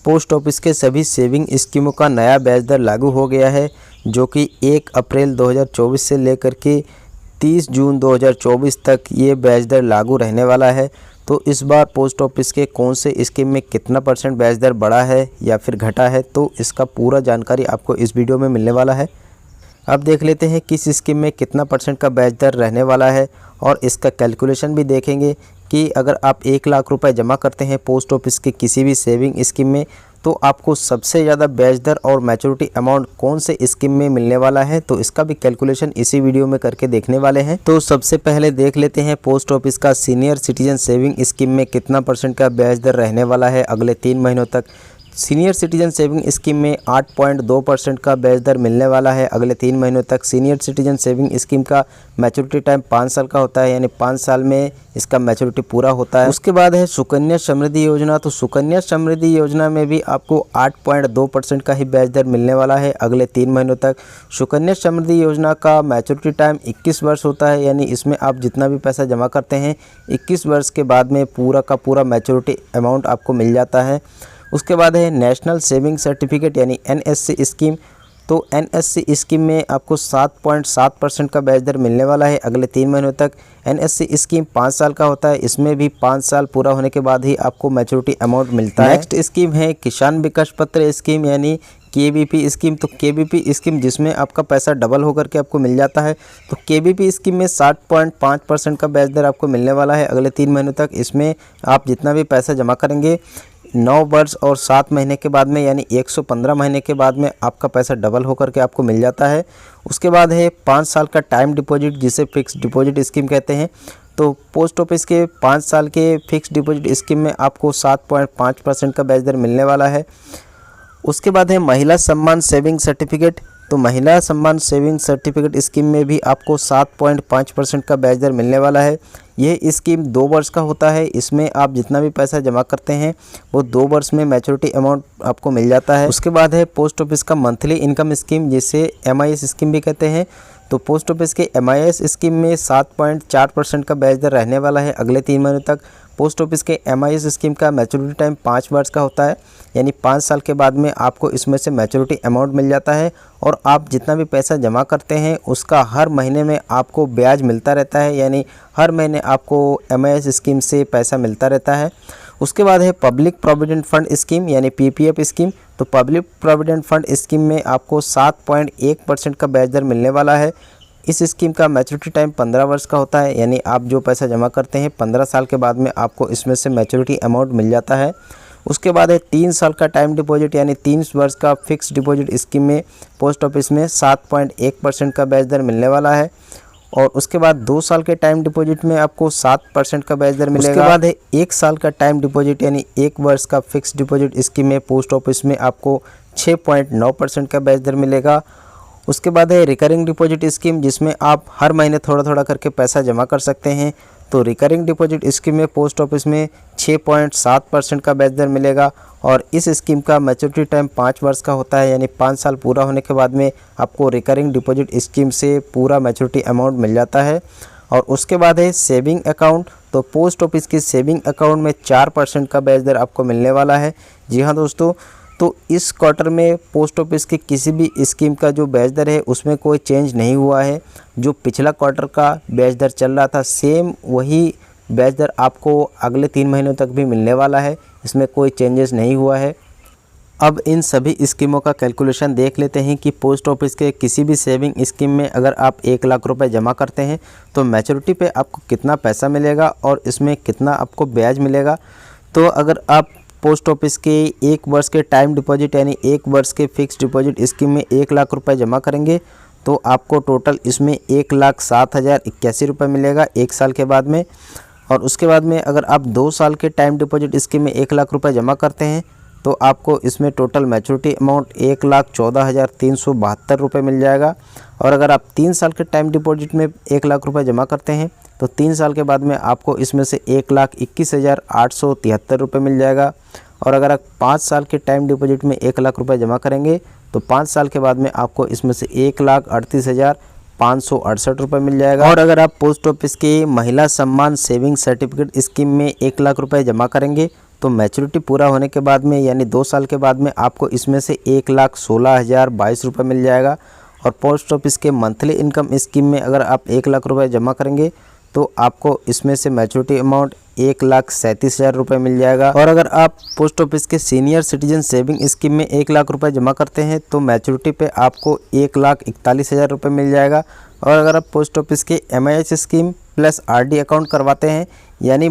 Post office के सभी saving स्कीमों का नया ब्याज दर लागू हो गया है, जो कि 1 अप्रैल 2024 से लेकर के 30 जून 2024 तक ये ब्याज दर लागू रहने वाला है। तो इस बार पोस्ट ऑफिस के कौन से स्कीम में कितना % ब्याज दर बढ़ा है या फिर घटा है, तो इसका पूरा जानकारी आपको इस वीडियो में मिलने वाला है। अब देख लेते हैं किस स्कीम में कितना % का ब्याज दर रहने वाला है और इसका कैलकुलेशन भी देखेंगे कि अगर आप 1 लाख रुपए जमा करते हैं पोस्ट ऑफिस के किसी भी सेविंग स्कीम में, तो आपको सबसे ज़्यादा ब्याज दर और मैच्योरिटी अमाउंट कौन से स्कीम में मिलने वाला है, तो इसका भी कैलकुलेशन इसी वीडियो में करके देखने वाले हैं। तो सबसे पहले देख लेते हैं पोस्ट ऑफिस का सीनियर सिटीजन सेविंग स्कीम में कितना % का ब्याज दर रहने वाला है अगले 3 महीनों तक। सीनियर सिटीजन सेविंग स्कीम में 8.2% का ब्याज दर मिलने वाला है अगले 3 महीनों तक। सीनियर सिटीजन सेविंग स्कीम का मैच्योरिटी टाइम 5 साल का होता है, यानी 5 साल में इसका मैच्योरिटी पूरा होता है। उसके बाद है सुकन्या समृद्धि योजना। तो सुकन्या समृद्धि योजना में भी आपको 8.2% का ही ब्याज दर मिलने वाला है अगले 3 महीनों तक। सुकन्या समृद्धि योजना का मैच्योरिटी टाइम 21 वर्ष होता है, यानी इसमें आप जितना भी पैसा जमा करते हैं 21 वर्ष के बाद में पूरा का पूरा मैच्योरिटी अमाउंट आपको मिल जाता है। उसके बाद है नेशनल सेविंग सर्टिफिकेट यानी NSC स्कीम। तो NSC स्कीम में आपको 7.7% का ब्याज दर मिलने वाला है अगले 3 महीनों तक। NSC स्कीम 5 साल का होता है, इसमें भी 5 साल पूरा होने के बाद ही आपको मैच्योरिटी अमाउंट मिलता है। नेक्स्ट स्कीम है किसान विकास पत्र स्कीम यानी KVP स्कीम। तो KVP स्कीम जिसमें आपका पैसा डबल होकर के आपको मिल जाता है। तो KVP स्कीम में 7.5% का ब्याज दर आपको मिलने वाला है अगले 3 महीनों तक। इसमें आप जितना भी पैसा जमा करेंगे 9 वर्ष और 7 महीने के बाद में, यानी 115 महीने के बाद में आपका पैसा डबल होकर के आपको मिल जाता है। उसके बाद है 5 साल का टाइम डिपॉजिट, जिसे फिक्स डिपॉजिट स्कीम कहते हैं। तो पोस्ट ऑफिस के 5 साल के फिक्स डिपॉजिट स्कीम में आपको 7.5% का ब्याज दर मिलने वाला है। उसके बाद है महिला सम्मान सेविंग सर्टिफिकेट। तो महिला सम्मान सेविंग सर्टिफिकेट स्कीम में भी आपको 7.5% का ब्याज दर मिलने वाला है। यह स्कीम 2 वर्ष का होता है, इसमें आप जितना भी पैसा जमा करते हैं वो 2 वर्ष में मैच्योरिटी अमाउंट आपको मिल जाता है। उसके बाद है पोस्ट ऑफिस का मंथली इनकम स्कीम, जिसे MIS स्कीम भी कहते हैं। तो पोस्ट ऑफिस के MIS स्कीम में 7.4% का ब्याज दर रहने वाला है अगले 3 महीनों तक। पोस्ट ऑफिस के MIS स्कीम का मैच्योरिटी टाइम 5 वर्ष का होता है, यानी 5 साल के बाद में आपको इसमें से मैच्योरिटी अमाउंट मिल जाता है और आप जितना भी पैसा जमा करते हैं उसका हर महीने में आपको ब्याज मिलता रहता है, यानी हर महीने आपको MIS स्कीम से पैसा मिलता रहता है। उसके बाद है पब्लिक प्रोविडेंट फंड स्कीम यानी PPF स्कीम। तो पब्लिक प्रोविडेंट फंड स्कीम में आपको 7.1% का ब्याज दर मिलने वाला है। इस स्कीम का मैच्योरिटी टाइम 15 वर्ष का होता है, यानी आप जो पैसा जमा करते हैं 15 साल के बाद में आपको इसमें से मैच्योरिटी अमाउंट मिल जाता है। उसके बाद है 3 साल का टाइम डिपॉजिट यानी 3 वर्ष का फिक्स डिपॉजिट स्कीम में पोस्ट ऑफिस में 7.1% का ब्याज दर मिलने वाला है। और उसके बाद 2 साल के टाइम डिपॉजिट में आपको 7% का ब्याज दर मिलेगा। उसके बाद है 1 साल का टाइम डिपॉजिट यानी 1 वर्ष का फिक्स डिपॉजिट स्कीम में पोस्ट ऑफिस में आपको 6.9% का ब्याज दर मिलेगा। उसके बाद है रिकरिंग डिपॉजिट स्कीम, जिसमें आप हर महीने थोड़ा थोड़ा करके पैसा जमा कर सकते हैं। तो रिकरिंग डिपॉजिट स्कीम में पोस्ट ऑफिस में 6.7% का ब्याज दर मिलेगा और इस स्कीम का मैच्योरिटी टाइम 5 वर्ष का होता है, यानी 5 साल पूरा होने के बाद में आपको रिकरिंग डिपॉजिट स्कीम से पूरा मैच्योरिटी अमाउंट मिल जाता है। और उसके बाद है सेविंग अकाउंट। तो पोस्ट ऑफिस के सेविंग अकाउंट में 4% का ब्याज दर आपको मिलने वाला है। जी हाँ दोस्तों, तो इस क्वार्टर में पोस्ट ऑफिस के किसी भी स्कीम का जो ब्याज दर है उसमें कोई चेंज नहीं हुआ है। जो पिछला क्वार्टर का ब्याज दर चल रहा था सेम वही ब्याज दर आपको अगले 3 महीनों तक भी मिलने वाला है, इसमें कोई चेंजेस नहीं हुआ है। अब इन सभी स्कीमों का कैलकुलेशन देख लेते हैं कि पोस्ट ऑफिस के किसी भी सेविंग स्कीम में अगर आप 1 लाख रुपए जमा करते हैं तो मैच्योरिटी पे आपको कितना पैसा मिलेगा और इसमें कितना आपको ब्याज मिलेगा। तो अगर आप पोस्ट ऑफिस के 1 वर्ष के टाइम डिपॉजिट यानी 1 वर्ष के फिक्स डिपॉजिट स्कीम में 1 लाख रुपए जमा करेंगे तो आपको टोटल इसमें 1,07,081 रुपये मिलेगा 1 साल के बाद में। और उसके बाद में अगर आप 2 साल के टाइम डिपॉजिट स्कीम में 1 लाख रुपए जमा करते हैं तो आपको इसमें टोटल मैच्योरिटी अमाउंट 1,14,372 रुपये मिल जाएगा। और अगर आप 3 साल के टाइम डिपॉजिट में 1 लाख रुपए जमा करते हैं तो 3 साल के बाद में आपको इसमें से 1,21,873 रुपये मिल जाएगा। और अगर आप 5 साल के टाइम डिपॉजिट में 1 लाख रुपए जमा करेंगे तो 5 साल के बाद में आपको इसमें से 1,38,568 रुपये मिल जाएगा। और अगर आप पोस्ट ऑफिस के महिला सम्मान सेविंग सर्टिफिकेट स्कीम में 1 लाख रुपए जमा करेंगे तो मैच्योरिटी पूरा होने के बाद में यानी 2 साल के बाद में आपको इसमें से 1,16,022 रुपये मिल जाएगा। और पोस्ट ऑफिस के मंथली इनकम स्कीम में अगर आप 1 लाख रुपये जमा करेंगे तो आपको इसमें से मैच्योरिटी अमाउंट 1,37,000 रुपये मिल जाएगा। और अगर आप पोस्ट ऑफिस के सीनियर सिटीजन सेविंग स्कीम में 1 लाख रुपये जमा करते हैं तो मैच्योरिटी पे आपको 1,41,000 रुपये मिल जाएगा। और अगर आप पोस्ट ऑफिस के MIS scheme plus RD account करवाते हैं यानी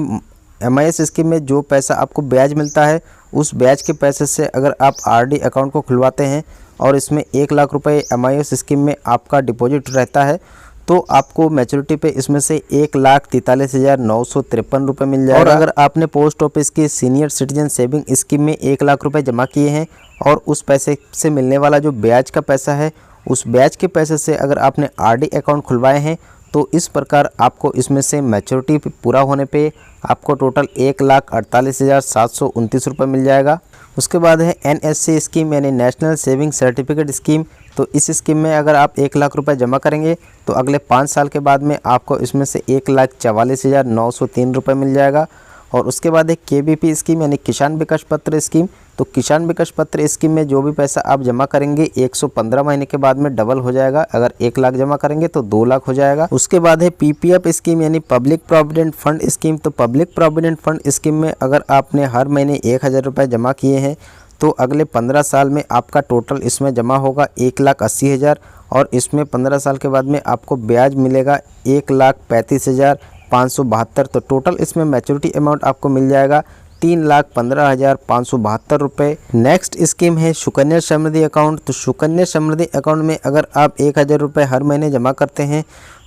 MIS स्कीम में जो पैसा आपको ब्याज मिलता है उस ब्याज के पैसे से अगर आप RD अकाउंट को खुलवाते हैं और इसमें 1 लाख रुपये MIS स्कीम में आपका डिपॉजिट रहता है तो आपको मैच्योरिटी पे इसमें से 1,43,953 रुपये मिल जाएगा। और अगर आपने पोस्ट ऑफिस की सीनियर सिटीजन सेविंग स्कीम में 1 लाख रुपये जमा किए हैं और उस पैसे से मिलने वाला जो ब्याज का पैसा है उस ब्याज के पैसे से अगर आपने RD अकाउंट खुलवाए हैं तो इस प्रकार आपको इसमें से मैच्योरिटी पूरा होने पे आपको टोटल 1,48,729 रुपये मिल जाएगा। उसके बाद है NSC स्कीम यानी नेशनल सेविंग सर्टिफिकेट स्कीम। तो इस स्कीम में अगर आप 1 लाख रुपये जमा करेंगे तो अगले 5 साल के बाद में आपको इसमें से 1,44,903 रुपये मिल जाएगा। और उसके बाद है KVP स्कीम यानी किसान विकास पत्र स्कीम। तो किसान विकास पत्र स्कीम में जो भी पैसा आप जमा करेंगे 115 महीने के बाद में डबल हो जाएगा। अगर 1 लाख जमा करेंगे तो 2 लाख हो जाएगा। उसके बाद है PPF स्कीम यानी पब्लिक प्रोविडेंट फंड स्कीम। तो पब्लिक प्रोविडेंट फंड स्कीम में अगर आपने हर महीने 1,000 रुपये जमा किए हैं तो अगले 15 साल में आपका टोटल इसमें जमा होगा 1,80,000 और इसमें 15 साल के बाद में आपको ब्याज मिलेगा 1,35,572। तो टोटल इसमें मैच्योरिटी अमाउंट आपको मिल जाएगा 3,15,572 रुपये। नेक्स्ट स्कीम है सुकन्या समृद्धि अकाउंट। तो सुकन्या समृद्धि अकाउंट में अगर आप 1,000 रुपये हर महीने जमा करते हैं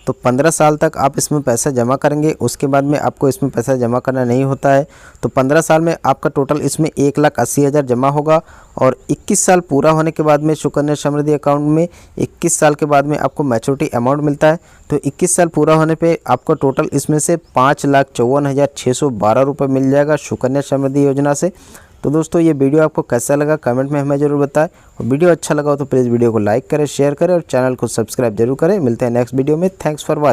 तो 15 साल तक आप इसमें पैसा जमा करेंगे, उसके बाद में आपको इसमें पैसा जमा करना नहीं होता है। तो 15 साल में आपका टोटल इसमें 1,80,000 जमा होगा और 21 साल पूरा होने के बाद में सुकन्या समृद्धि अकाउंट में 21 साल के बाद में आपको मैच्योरिटी अमाउंट मिलता है। तो 21 साल पूरा होने पे आपको टोटल इसमें से 5,54,612 रुपये मिल जाएगा सुकन्या समृद्धि योजना से। तो दोस्तों ये वीडियो आपको कैसा लगा कमेंट में हमें ज़रूर बताएं और वीडियो अच्छा लगा हो तो प्लीज़ वीडियो को लाइक करें, शेयर करें और चैनल को सब्सक्राइब जरूर करें। मिलते हैं नेक्स्ट वीडियो में। Thanks for watching.